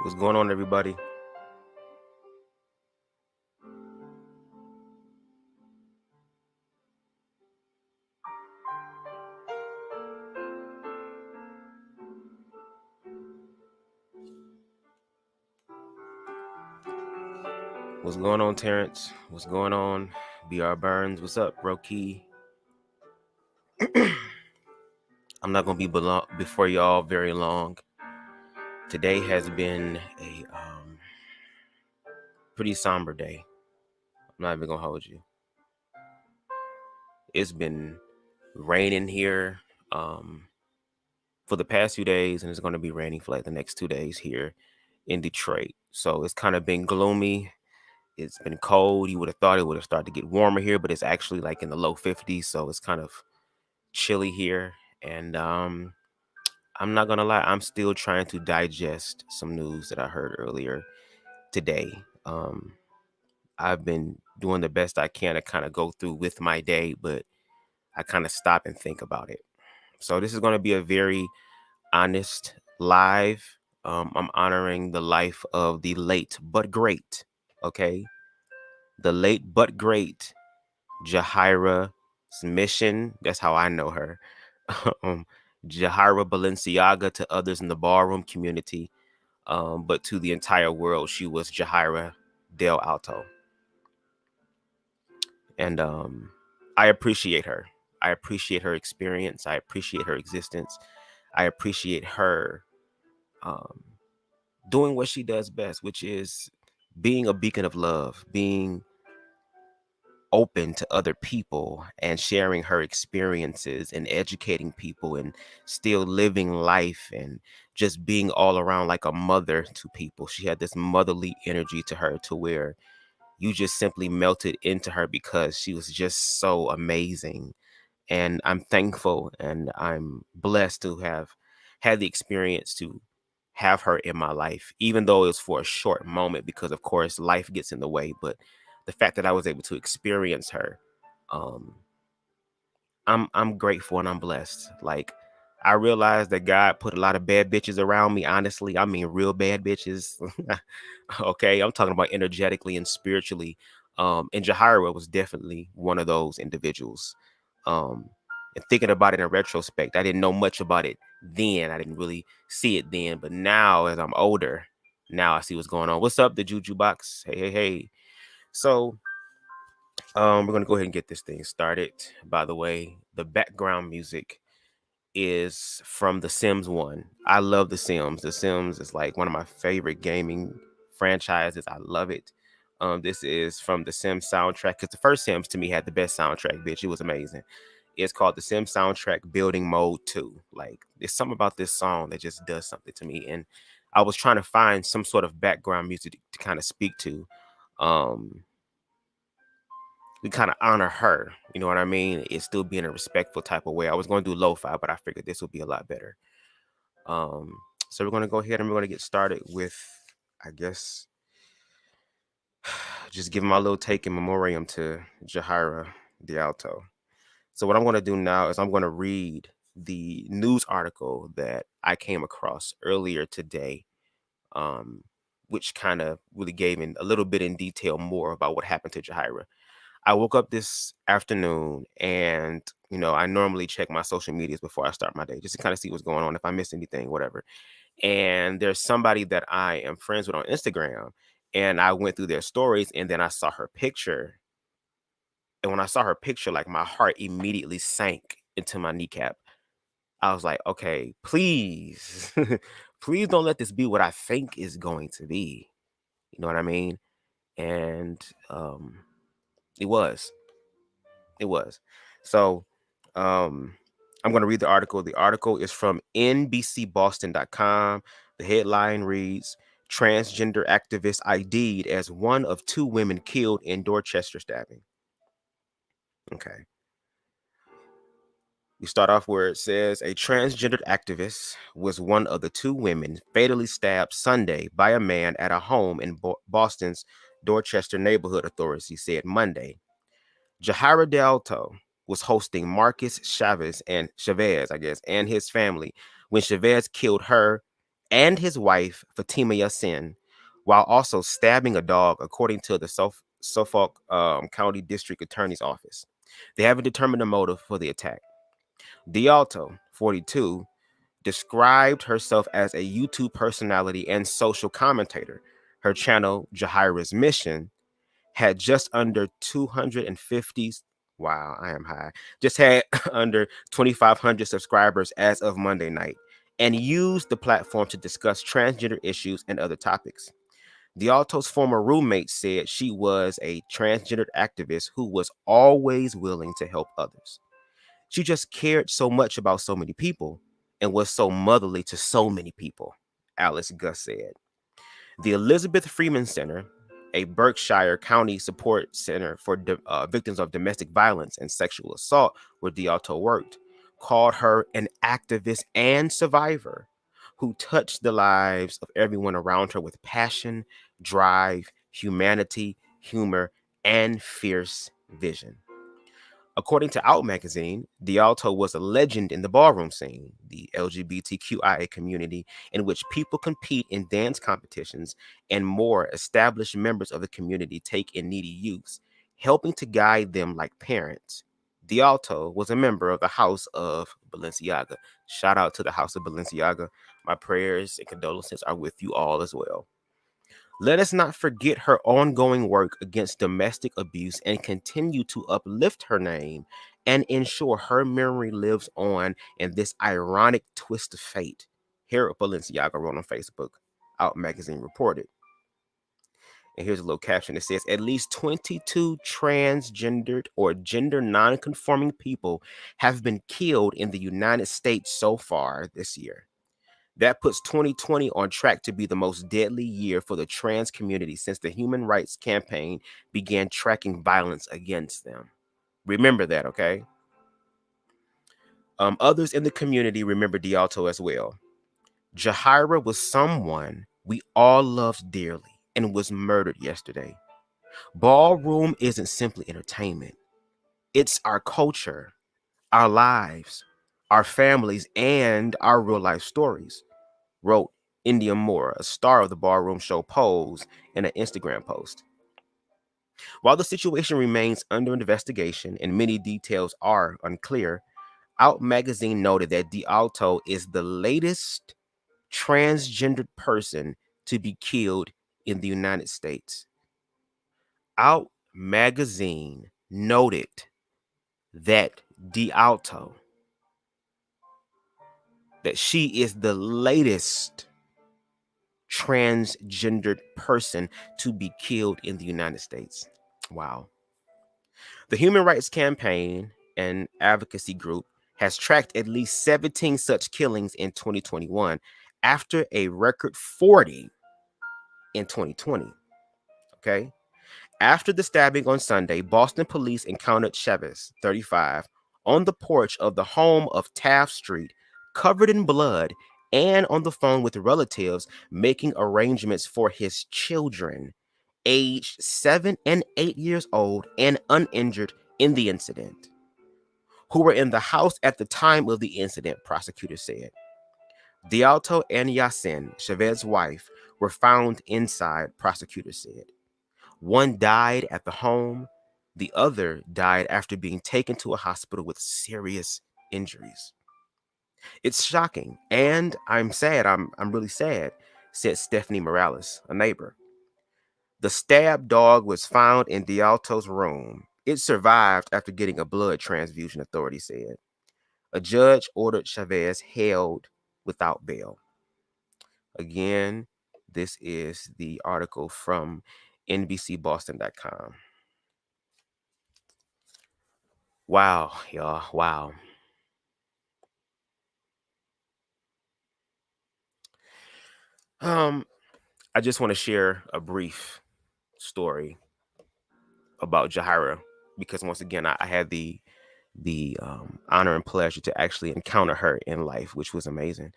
What's going on, everybody? What's going on, Terrence? What's going on, BR Burns? What's up, bro? Key? I'm not gonna be before y'all very long. Today has been a pretty somber day. I'm not even gonna hold you. It's been raining here for the past few days, and it's gonna be raining for like the next 2 days here in Detroit. So it's kind of been gloomy. It's been cold. You would have thought it would have started to get warmer here, but it's actually like in the low 50s, so it's kind of chilly here. And I'm not gonna lie, I'm still trying to digest some news that I heard earlier today. I've been doing the best I can to kind of go through with my day, but I kind of stop and think about it. So this is going to be a very honest live. I'm honoring the life of the late but great, okay? The late but great Jahaira Mission. That's how I know her. um, Jahaira Balenciaga to others in the ballroom community. But to the entire world, she was Jahaira DeAlto. And I appreciate her. I appreciate her experience. I appreciate her existence. I appreciate her um, doing what she does best, which is being a beacon of love, being open to other people and sharing her experiences and educating people and still living life and just being all around like a mother to people. She had this motherly energy to her to where you just simply melted into her because she was just so amazing. And I'm thankful and I'm blessed to have had the experience to have her in my life, even though it was for a short moment, because of course life gets in the way. But the fact that I was able to experience her, um, I'm grateful and I'm blessed. Like I realized that God put a lot of bad bitches around me. Honestly, I mean real bad bitches. Okay, I'm talking about energetically and spiritually. And Jahaira was definitely one of those individuals. Um, and thinking about it in retrospect, I didn't know much about it then. I didn't really see it then, but now as I'm older, now I see what's going on. What's up, the Juju Box? Hey, hey, hey. So we're gonna go ahead and get this thing started. By the way, the background music is from The Sims 1. I love The Sims. The Sims is like one of my favorite gaming franchises. I love it. This is from the Sims soundtrack because the first Sims to me had the best soundtrack, bitch. It was amazing. It's called the Sims soundtrack Building Mode 2. Like, there's something about this song that just does something to me. And I was trying to find some sort of background music to kind of speak to. Um, we kind of honor her. You know what I mean? It still be in a respectful type of way. I was going to do lo-fi, but I figured this would be a lot better. Um, so we're going to go ahead and we're going to get started with, I guess, just giving my little take in memoriam to Jahaira DeAlto. So what I'm going to do now is I'm going to read the news article that I came across earlier today, um, which kind of really gave in a little bit in detail more about what happened to Jahaira. I woke up this afternoon and, I normally check my social medias before I start my day just to kind of see what's going on, if I missed anything, whatever. And there's somebody that I am friends with on Instagram, and I went through their stories and then I saw her picture. And when I saw her picture, like my heart immediately sank into my kneecap. I was like, okay, please, please don't let this be what I think is going to be. You know what I mean? And it was. It was. So I'm going to read the article. The article is from NBCBoston.com. The headline reads, Transgender activist ID'd as one of two women killed in Dorchester stabbing. Okay. We start off where it says a transgendered activist was one of the two women fatally stabbed Sunday by a man at a home in Boston's Dorchester neighborhood, authorities said Monday. Jahaira DeAlto was hosting Marcus Chavez, I guess, and his family when Chavez killed her and his wife, Fatima Yassin, while also stabbing a dog, according to the Suffolk County District Attorney's Office. They haven't determined the motive for the attack. DeAlto, 42, described herself as a YouTube personality and social commentator. Her channel, Jahaira's Mission, had just under 250. Wow, I am high. Just had under 2,500 subscribers as of Monday night and used the platform to discuss transgender issues and other topics. DeAlto's former roommate said she was a transgender activist who was always willing to help others. She just cared so much about so many people and was so motherly to so many people, Alice Gus said. The Elizabeth Freeman Center, a Berkshire County support center for victims of domestic violence and sexual assault where DeAlto worked, called her an activist and survivor who touched the lives of everyone around her with passion, drive, humanity, humor, and fierce vision. According to Out magazine, DeAlto was a legend in the ballroom scene, the LGBTQIA community, in which people compete in dance competitions and more established members of the community take in needy youths, helping to guide them like parents. DeAlto was a member of the House of Balenciaga. Shout out to the House of Balenciaga. My prayers and condolences are with you all as well. Let us not forget her ongoing work against domestic abuse and continue to uplift her name and ensure her memory lives on in this ironic twist of fate. Here at Balenciaga wrote on Facebook, Out magazine reported. And here's a little caption. It says, at least 22 transgendered or gender non-conforming people have been killed in the United States so far this year. That puts 2020 on track to be the most deadly year for the trans community since the Human Rights Campaign began tracking violence against them. Remember that, okay? Others in the community remember DeAlto as well. Jahaira was someone we all loved dearly and was murdered yesterday. Ballroom isn't simply entertainment. It's our culture, our lives, our families, and our real life stories, wrote India Moore, a star of the ballroom show Pose, in an Instagram post. While the situation remains under investigation and many details are unclear, Out magazine noted that DeAlto is the latest transgendered person to be killed in the United States. Out magazine noted that DeAlto, that she is the latest transgendered person to be killed in the United States. Wow. The Human Rights Campaign and advocacy group has tracked at least 17 such killings in 2021 after a record 40 in 2020. Okay. After the stabbing on Sunday, Boston police encountered Chavez, 35, on the porch of the home of Taft Street, covered in blood and on the phone with relatives making arrangements for his children, aged 7 and 8 years old and uninjured in the incident, who were in the house at the time of the incident, prosecutors said. DeAlto and Yassin, Chavez's wife, were found inside, prosecutors said. One died at the home. The other died after being taken to a hospital with serious injuries. It's shocking, and I'm sad. I'm really sad, said Stephanie Morales, a neighbor. The stabbed dog was found in DeAlto's room. It survived after getting a blood transfusion, authorities said. A judge ordered Chavez held without bail. Again, this is the article from NBCBoston.com. Wow, y'all. Wow. I just want to share a brief story about Jahaira because once again, I had the honor and pleasure to actually encounter her in life, which was amazing.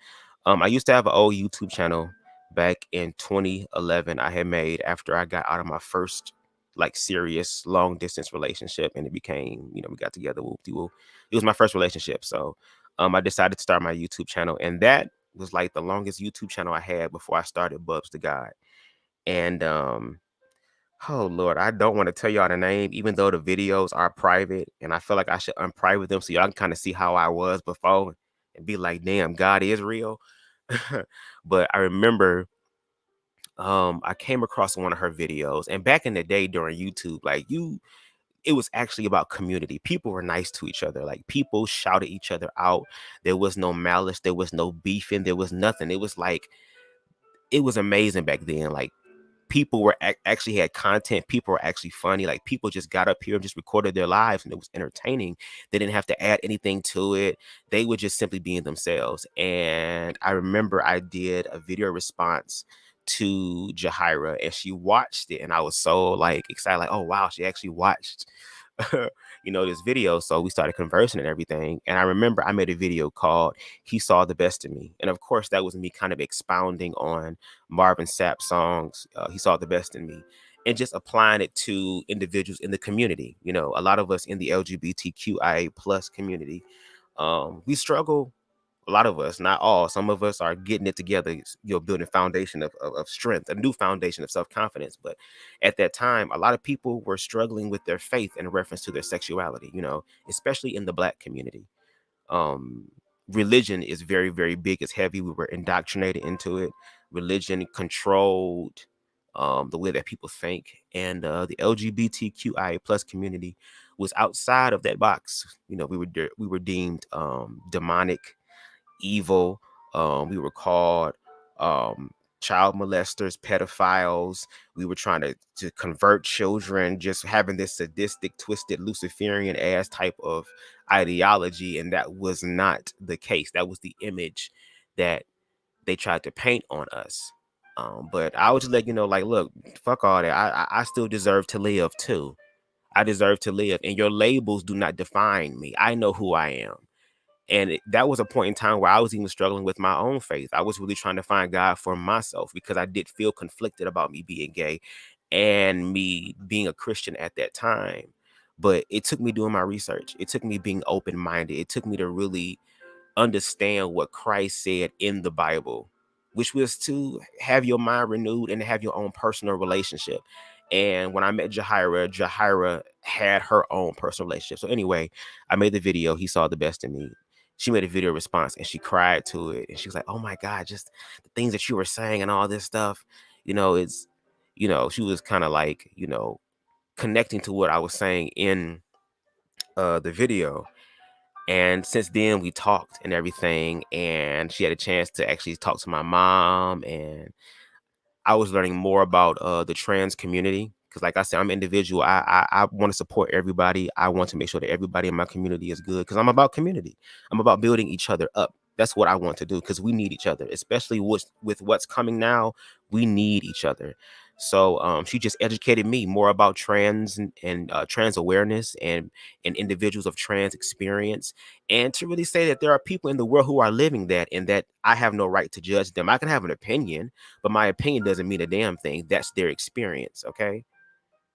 I used to have an old YouTube channel back in 2011. I had made after I got out of my first like serious long distance relationship, and it became, we got together. Whoop-de-whoop. It was my first relationship, so I decided to start my YouTube channel, and that was like the longest YouTube channel I had before I started BubzDaGawd. And oh Lord, I don't want to tell y'all the name, even though the videos are private, and I feel like I should unprivate them so y'all can kind of see how I was before and be like, damn, God is real. But I remember I came across one of her videos, and back in the day during YouTube, like it was actually about community. People were nice to each other. Like people shouted each other out. There was no malice, there was no beefing, there was nothing. It was like it was amazing back then. Like people were actually had content. People were actually funny. Like people just got up here and just recorded their lives, and it was entertaining. They didn't have to add anything to it. They were just simply being themselves. And I remember I did a video response to Jahaira, and she watched it, and I was so like excited, like, oh wow, she actually watched this video. So we started conversing and everything. And I remember I made a video called He Saw the Best in Me. And of course, that was me kind of expounding on Marvin Sapp's songs, He Saw the Best in Me, and just applying it to individuals in the community. A lot of us in the LGBTQIA plus community, we struggle. A lot of us, not all, some of us are getting it together, building a foundation of strength, a new foundation of self-confidence. But at that time, a lot of people were struggling with their faith in reference to their sexuality, especially in the Black community. um Religion is very, very big. It's heavy. We were indoctrinated into it. Religion controlled the way that people think, and the LGBTQIA plus community was outside of that box. We were deemed demonic, evil. We were called child molesters, pedophiles. We were trying to convert children, just having this sadistic, twisted, Luciferian ass type of ideology. And that was not the case. That was the image that they tried to paint on us. But I would just let you know, like, look, fuck all that. I still deserve to live too. I deserve to live. And your labels do not define me. I know who I am. And that was a point in time where I was even struggling with my own faith. I was really trying to find God for myself, because I did feel conflicted about me being gay and me being a Christian at that time. But it took me doing my research. It took me being open-minded. It took me to really understand what Christ said in the Bible, which was to have your mind renewed and to have your own personal relationship. And when I met Jahaira had her own personal relationship. So anyway, I made the video, He Saw the Best in Me. She made a video response and she cried to it. And she was like, oh my God, just the things that you were saying and all this stuff, it's, she was kind of like, connecting to what I was saying in the video. And since then we talked and everything, and she had a chance to actually talk to my mom, and I was learning more about the trans community, because like I said, I'm an individual. I want to support everybody. I want to make sure that everybody in my community is good, because I'm about community. I'm about building each other up. That's what I want to do, because we need each other, especially with what's coming now. We need each other. So she just educated me more about trans and trans awareness and individuals of trans experience, and to really say that there are people in the world who are living that, and that I have no right to judge them. I can have an opinion, but my opinion doesn't mean a damn thing. That's their experience, okay?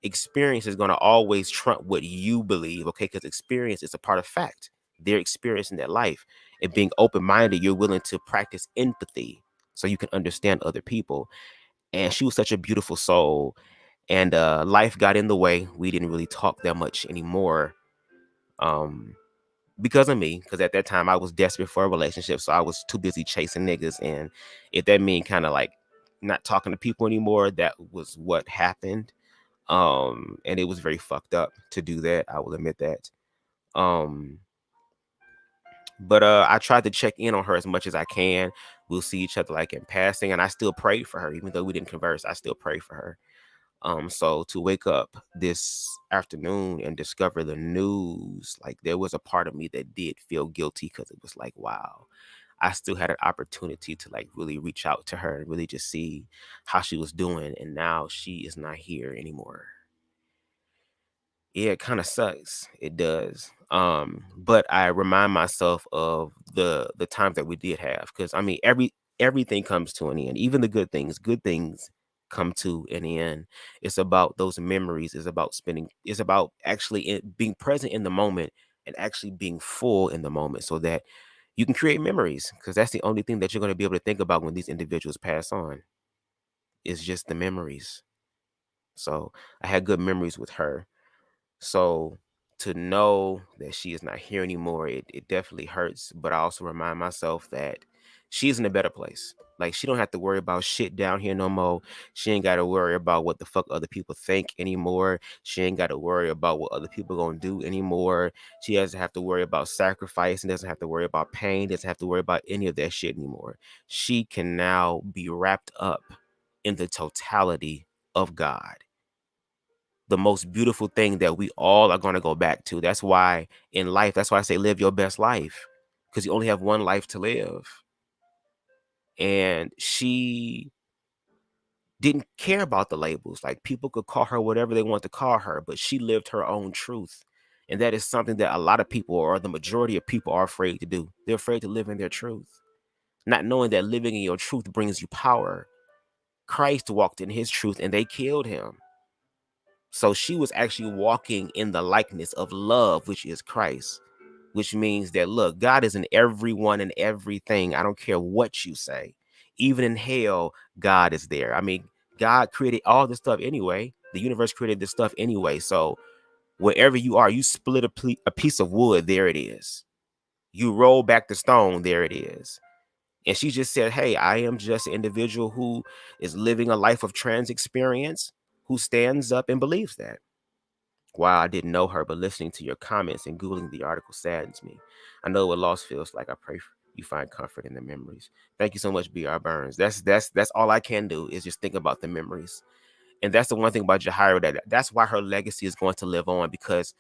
Experience is going to always trump what you believe, okay? Because experience is a part of fact. Their experience in their life. And being open-minded, you're willing to practice empathy so you can understand other people. And she was such a beautiful soul. And life got in the way. We didn't really talk that much anymore. Because of me, because at that time I was desperate for a relationship, so I was too busy chasing niggas. And if that mean kind of like not talking to people anymore, that was what happened. And it was very fucked up to do that, I will admit that. But I tried to check in on her as much as I can. We'll see each other like in passing, and I still prayed for her, even though we didn't converse. I still pray for her. So to wake up this afternoon and discover the news, like there was a part of me that did feel guilty, because it was like, wow, I still had an opportunity to like really reach out to her and really just see how she was doing. And now she is not here anymore. Yeah, it kind of sucks. It does. But I remind myself of the times that we did have, because I mean everything comes to an end. Even the good things. Good things come to an end. It's about those memories. It's about spending. It's about actually being present in the moment and actually being full in the moment, so that You can create memories because that's the only thing that you're going to be able to think about when these individuals pass on is just the memories. So I had good memories with her. So to know that she is not here anymore, it definitely hurts. But I also remind myself that she's in a better place. Like she don't have to worry about shit down here no more. She ain't got to worry about what the fuck other people think anymore. She ain't got to worry about what other people gonna do anymore. She doesn't have to worry about sacrifice and doesn't have to worry about pain. Doesn't have to worry about any of that shit anymore. She can now be wrapped up in the totality of God, the most beautiful thing that we all are going to go back to. That's why in life, that's why I say live your best life, because you only have one life to live. And she didn't care about the labels. Like people could call her whatever they want to call her, but she lived her own truth. And that is something that a lot of people, or the majority of people, are afraid to do. They're afraid to live in their truth, not knowing that living in your truth brings you power. Christ walked in his truth and they killed him. So she was actually walking in the likeness of love, which is Christ, which means that, look, God is in everyone and everything. I don't care what you say. Even in hell, God is there. I mean, God created all this stuff anyway. The universe created this stuff anyway. So wherever you are, you split a piece of wood, there it is. You roll back the stone, there it is. And she just said, hey, I am just an individual who is living a life of trans experience, who stands up and believes that. Wow, I didn't know her, but listening to your comments and Googling the article saddens me. I know what loss feels like. I pray you find comfort in the memories. Thank you so much, B.R. Burns. That's all I can do is just think about the memories. And that's the one thing about Jahaira, that's why her legacy is going to live on, because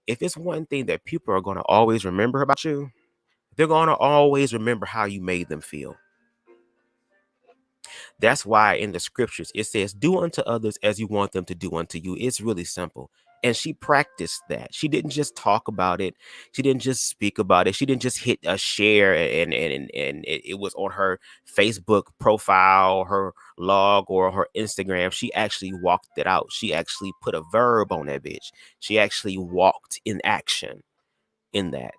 if it's one thing that people are going to always remember about you, they're going to always remember how you made them feel. That's why in the scriptures it says, do unto others as you want them to do unto you. It's really simple. And she practiced that. She didn't just talk about it. She didn't just speak about it. She didn't just hit a share and it was on her Facebook profile, her log, or her Instagram. She actually walked it out. She actually put a verb on that bitch. She actually walked in action in that.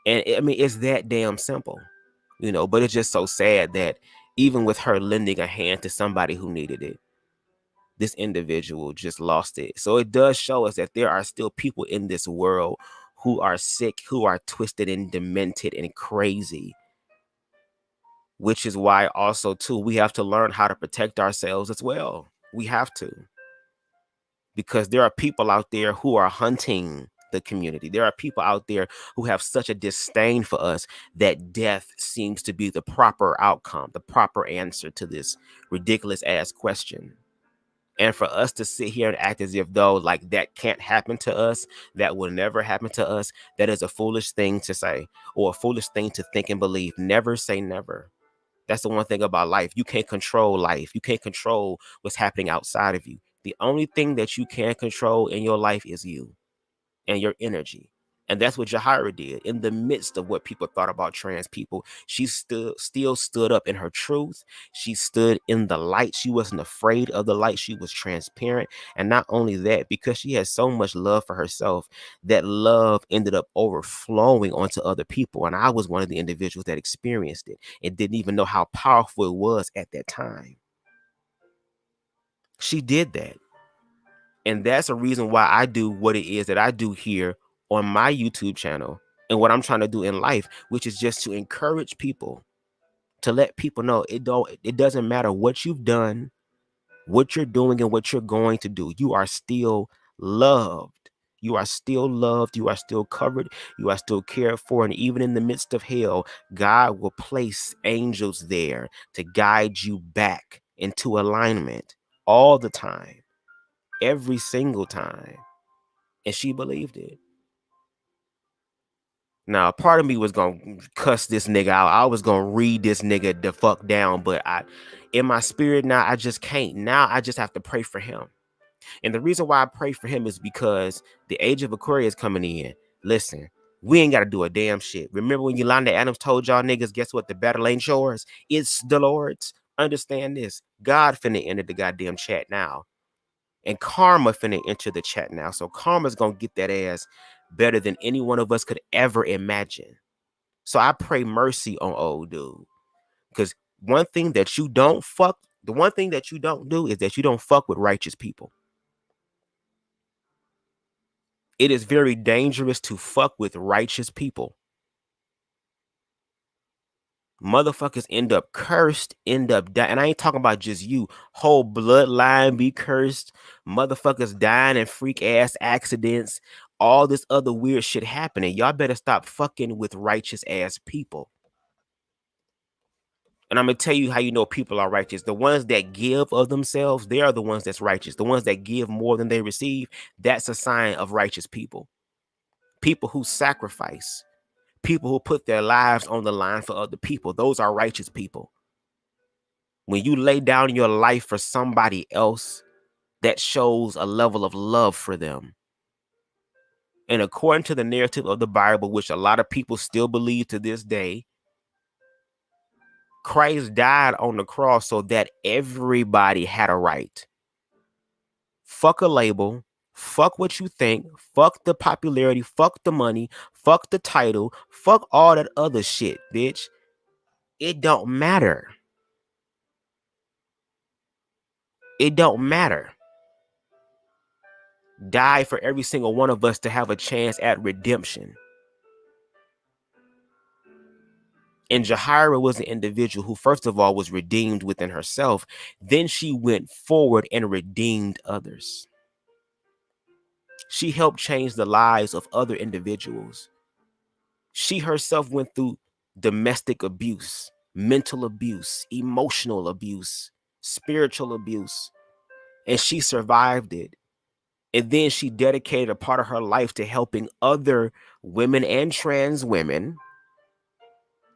And I mean, it's that damn simple, but it's just so sad that even with her lending a hand to somebody who needed it, this individual just lost it. So it does show us that there are still people in this world who are sick, who are twisted and demented and crazy, which is why also, too, we have to learn how to protect ourselves as well. We have to. Because there are people out there who are hunting the community. There are people out there who have such a disdain for us that death seems to be the proper outcome, the proper answer to this ridiculous ass question. And for us to sit here and act as if though like that can't happen to us, that will never happen to us, that is a foolish thing to say, or a foolish thing to think and believe. Never say never. That's the one thing about life. You can't control life. You can't control what's happening outside of you. The only thing that you can control in your life is you and your energy. And that's what Jahaira did. In the midst of what people thought about trans people, she still stood up in her truth. She stood in the light. She wasn't afraid of the light. She was transparent. And not only that, because she had so much love for herself, that love ended up overflowing onto other people. And I was one of the individuals that experienced it and didn't even know how powerful it was at that time. She did that. And that's a reason why I do what it is that I do here on my YouTube channel and what I'm trying to do in life, which is just to encourage people, to let people know it doesn't matter what you've done, what you're doing, and what you're going to do. You are still loved. You are still loved. You are still covered. You are still cared for. And even in the midst of hell, God will place angels there to guide you back into alignment all the time, every single time. And she believed it. Now, part of me was gonna cuss this nigga out. I was gonna read this nigga the fuck down, but in my spirit now, I just can't. Now I just have to pray for him. And the reason why I pray for him is because the Age of Aquarius coming in. Listen, we ain't gotta do a damn shit. Remember when Yolanda Adams told y'all niggas, guess what? The battle ain't yours. It's the Lord's. Understand this. God finna enter the goddamn chat now. And karma finna enter the chat now. So karma's gonna get that ass better than any one of us could ever imagine. So I pray mercy on old dude. Because the one thing that you don't do is that you don't fuck with righteous people. It is very dangerous to fuck with righteous people. Motherfuckers end up cursed, end up dying. And I ain't talking about just you. Whole bloodline be cursed. Motherfuckers dying in freak ass accidents. All this other weird shit happening. Y'all better stop fucking with righteous ass people. And I'm gonna tell you how you know people are righteous. The ones that give of themselves, they are the ones that's righteous. The ones that give more than they receive, that's a sign of righteous people. People who sacrifice, people who put their lives on the line for other people, those are righteous people. When you lay down your life for somebody else, that shows a level of love for them. And according to the narrative of the Bible, which a lot of people still believe to this day, Christ died on the cross so that everybody had a right. Fuck a label. Fuck what you think. Fuck the popularity. Fuck the money. Fuck the title. Fuck all that other shit, bitch. It don't matter. It don't matter. Die for every single one of us to have a chance at redemption. And Jahaira was an individual who, first of all, was redeemed within herself. Then she went forward and redeemed others. She helped change the lives of other individuals. She herself went through domestic abuse, mental abuse, emotional abuse, spiritual abuse, and she survived it. And then she dedicated a part of her life to helping other women and trans women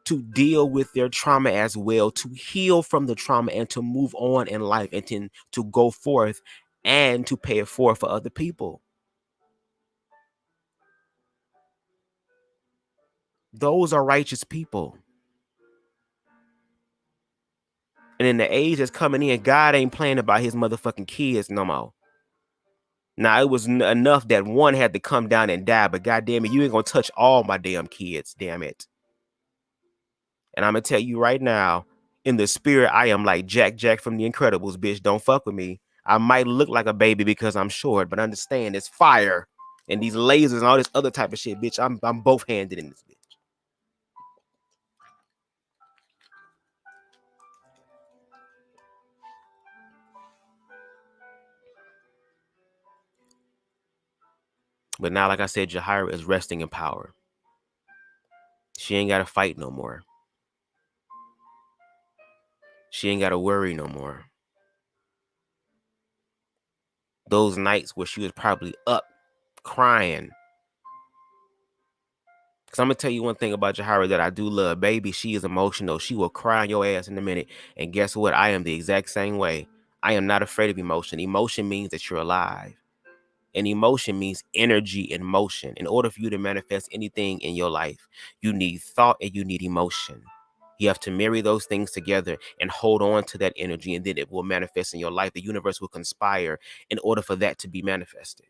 to deal with their trauma as well, to heal from the trauma and to move on in life and to go forth and to pay it forward for other people. Those are righteous people. And in the age that's coming in, God ain't playing about his motherfucking kids no more. Now, it was enough that one had to come down and die, but goddamn it, you ain't gonna touch all my damn kids, damn it. And I'm gonna tell you right now, in the spirit, I am like Jack from The Incredibles, bitch. Don't fuck with me. I might look like a baby because I'm short, but understand it's fire and these lasers and all this other type of shit, bitch. I'm both handed in this bitch. But now, like I said, Jahaira is resting in power. She ain't gotta fight no more. She ain't gotta worry no more. Those nights where she was probably up crying. Because I'm gonna tell you one thing about Jahaira that I do love. Baby, she is emotional. She will cry on your ass in a minute. And guess what? I am the exact same way. I am not afraid of emotion. Emotion means that you're alive. And emotion means energy and motion. In order for you to manifest anything in your life, you need thought and you need emotion. You have to marry those things together and hold on to that energy, and then it will manifest in your life. The universe will conspire in order for that to be manifested.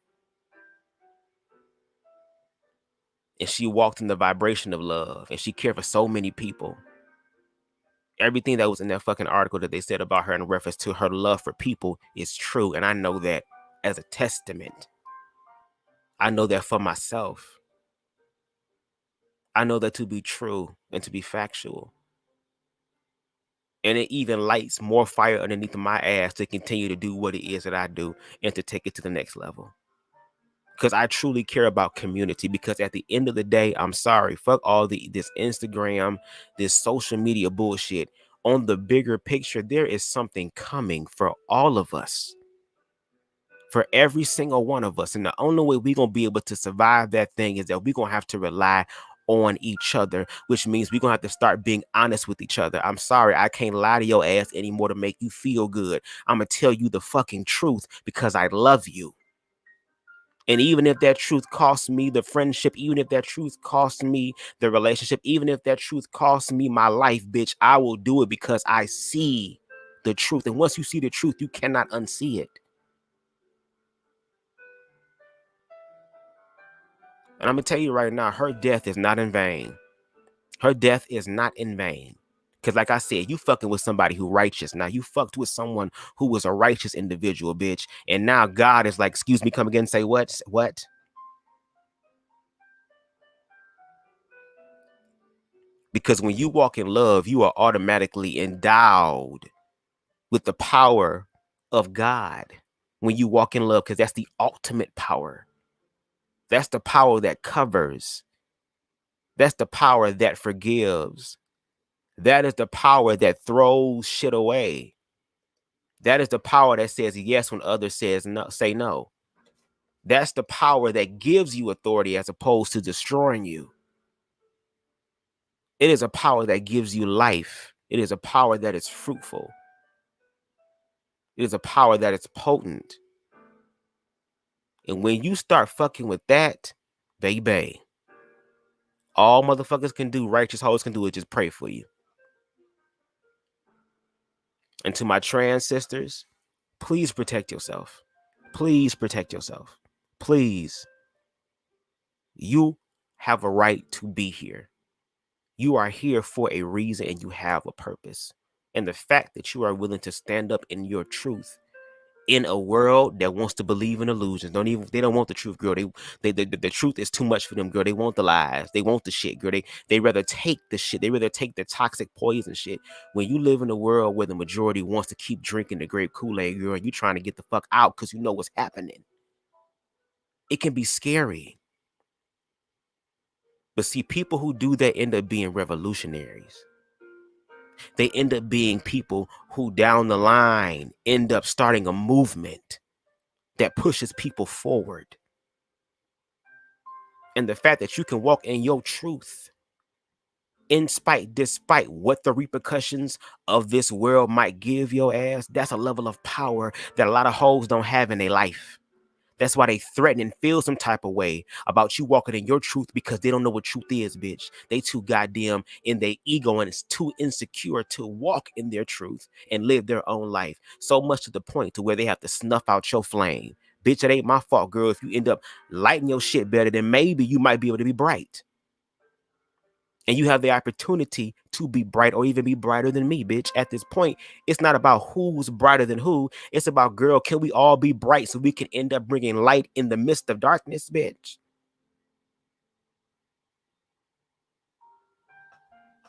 And she walked in the vibration of love, and she cared for so many people. Everything that was in that fucking article that they said about her in reference to her love for people is true. And I know that as a testament. I know that for myself. I know that to be true and to be factual. And it even lights more fire underneath my ass to continue to do what it is that I do and to take it to the next level. Because I truly care about community. Because at the end of the day, I'm sorry, fuck all this Instagram, this social media bullshit. On the bigger picture, there is something coming for all of us. For every single one of us. And the only way we're going to be able to survive that thing is that we're going to have to rely on each other, which means we're going to have to start being honest with each other. I'm sorry, I can't lie to your ass anymore to make you feel good. I'm going to tell you the fucking truth because I love you. And even if that truth costs me the friendship, even if that truth costs me the relationship, even if that truth costs me my life, bitch, I will do it because I see the truth. And once you see the truth, you cannot unsee it. And I'm going to tell you right now, her death is not in vain. Her death is not in vain. Because like I said, you fucking with somebody who righteous. Now you fucked with someone who was a righteous individual, bitch. And now God is like, excuse me, come again and say what? What? Because when you walk in love, you are automatically endowed with the power of God. When you walk in love, because that's the ultimate power. That's the power that covers. That's the power that forgives. That is the power that throws shit away. That is the power that says yes when others says no, say no. That's the power that gives you authority as opposed to destroying you. It is a power that gives you life. It is a power that is fruitful. It is a power that is potent. And when you start fucking with that, baby, all motherfuckers can do, righteous hoes can do, is just pray for you. And to my trans sisters, please protect yourself. Please protect yourself. Please. You have a right to be here. You are here for a reason and you have a purpose. And the fact that you are willing to stand up in your truth in a world that wants to believe in illusions. They don't want the truth, girl. The truth is too much for them, girl. They want the lies. They want the shit, girl. They rather take the shit. They rather take the toxic poison shit. When you live in a world where the majority wants to keep drinking the grape Kool-Aid, girl, and you trying to get the fuck out because you know what's happening. It can be scary. But see, people who do that end up being revolutionaries. They end up being people who down the line end up starting a movement that pushes people forward. And the fact that you can walk in your truth despite what the repercussions of this world might give your ass, that's a level of power that a lot of hoes don't have in their life. That's why they threaten and feel some type of way about you walking in your truth, because they don't know what truth is, bitch. They too goddamn in their ego and it's too insecure to walk in their truth and live their own life. So much to the point to where they have to snuff out your flame. Bitch, it ain't my fault, girl. If you end up lighting your shit better, then maybe you might be able to be bright. And you have the opportunity to be bright or even be brighter than me, bitch. At this point, it's not about who's brighter than who. It's about, girl, can we all be bright so we can end up bringing light in the midst of darkness, bitch?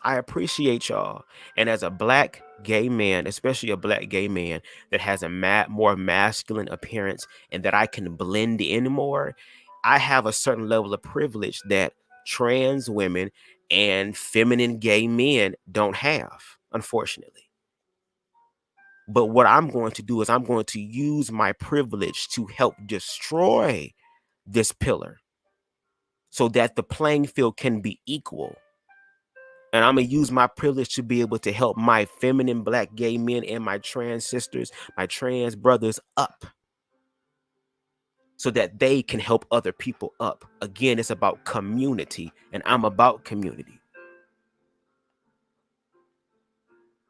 I appreciate y'all. And as a black gay man, especially a black gay man that has a more masculine appearance and that I can blend in more, I have a certain level of privilege that trans women and feminine gay men don't have, unfortunately. But what I'm going to do is I'm going to use my privilege to help destroy this pillar so that the playing field can be equal. And I'm going to use my privilege to be able to help my feminine black gay men and my trans sisters, my trans brothers up so that they can help other people up. Again, it's about community, and I'm about community.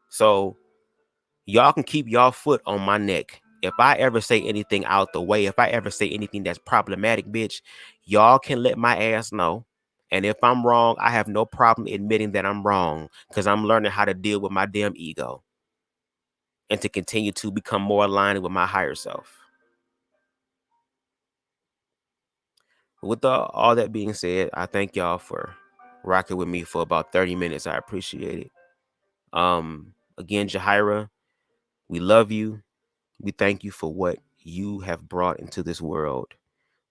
So y'all can keep y'all foot on my neck. If I ever say anything out the way, if I ever say anything that's problematic, bitch, y'all can let my ass know. And if I'm wrong, I have no problem admitting that I'm wrong, because I'm learning how to deal with my damn ego and to continue to become more aligned with my higher self. With all that being said, I thank y'all for rocking with me for about 30 minutes. I appreciate it. Again, Jahaira, we love you. We thank you for what you have brought into this world.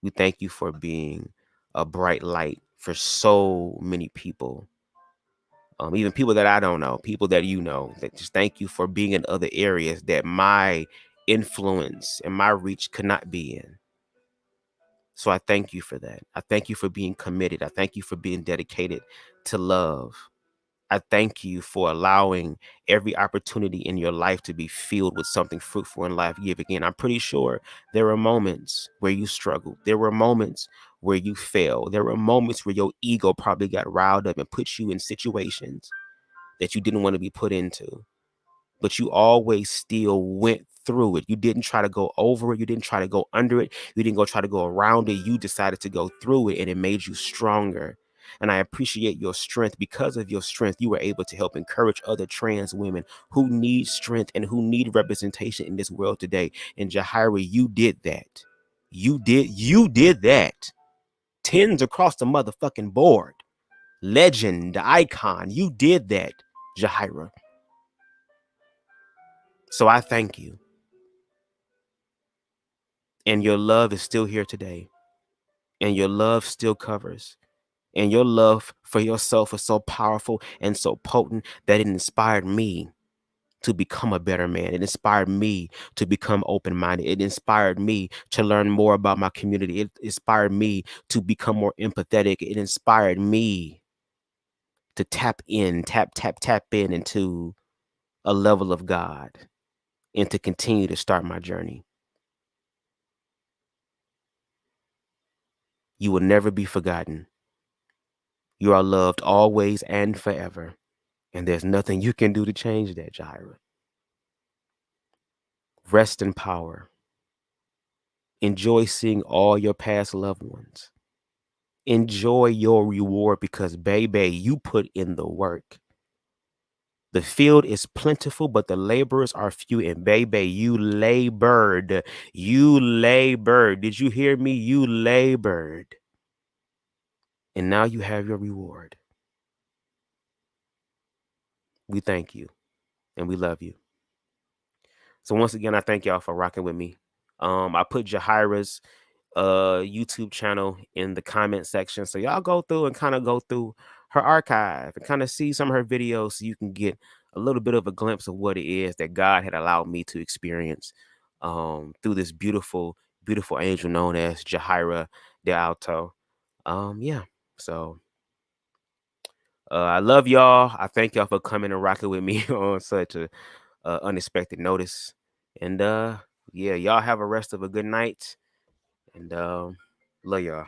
We thank you for being a bright light for so many people. Even people that I don't know, people that you know, that just thank you for being in other areas that my influence and my reach could not be in. So I thank you for that. I thank you for being committed. I thank you for being dedicated to love. I thank you for allowing every opportunity in your life to be filled with something fruitful in life. Give again. I'm pretty sure there were moments where you struggled. There were moments where you failed. There were moments where your ego probably got riled up and put you in situations that you didn't want to be put into. But you always still went through it. You didn't try to go over it. You didn't try to go under it. You didn't try to go around it. You decided to go through it, and it made you stronger. And I appreciate your strength. Because of your strength, you were able to help encourage other trans women who need strength and who need representation in this world today. And Jahaira, you did that. You did that. Tens across the motherfucking board. Legend, icon. You did that, Jahaira. So I thank you. And your love is still here today. And your love still covers. And your love for yourself is so powerful and so potent that it inspired me to become a better man. It inspired me to become open-minded. It inspired me to learn more about my community. It inspired me to become more empathetic. It inspired me to tap in into a level of God and to continue to start my journey. You will never be forgotten. You are loved always and forever. And there's nothing you can do to change that, Jahaira. Rest in power. Enjoy seeing all your past loved ones. Enjoy your reward because, baby, you put in the work. The field is plentiful, but the laborers are few. And, baby, you labored. You labored. Did you hear me? You labored. And now you have your reward. We thank you and we love you. So once again, I thank y'all for rocking with me. I put Jahaira's YouTube channel in the comment section, so y'all go through and kind of go through her archive and kind of see some of her videos so you can get a little bit of a glimpse of what it is that God had allowed me to experience through this beautiful angel known as Jahaira DeAlto. Yeah, so I love y'all. I thank y'all for coming and rocking with me on such a unexpected notice. And yeah, y'all have a rest of a good night. And love y'all.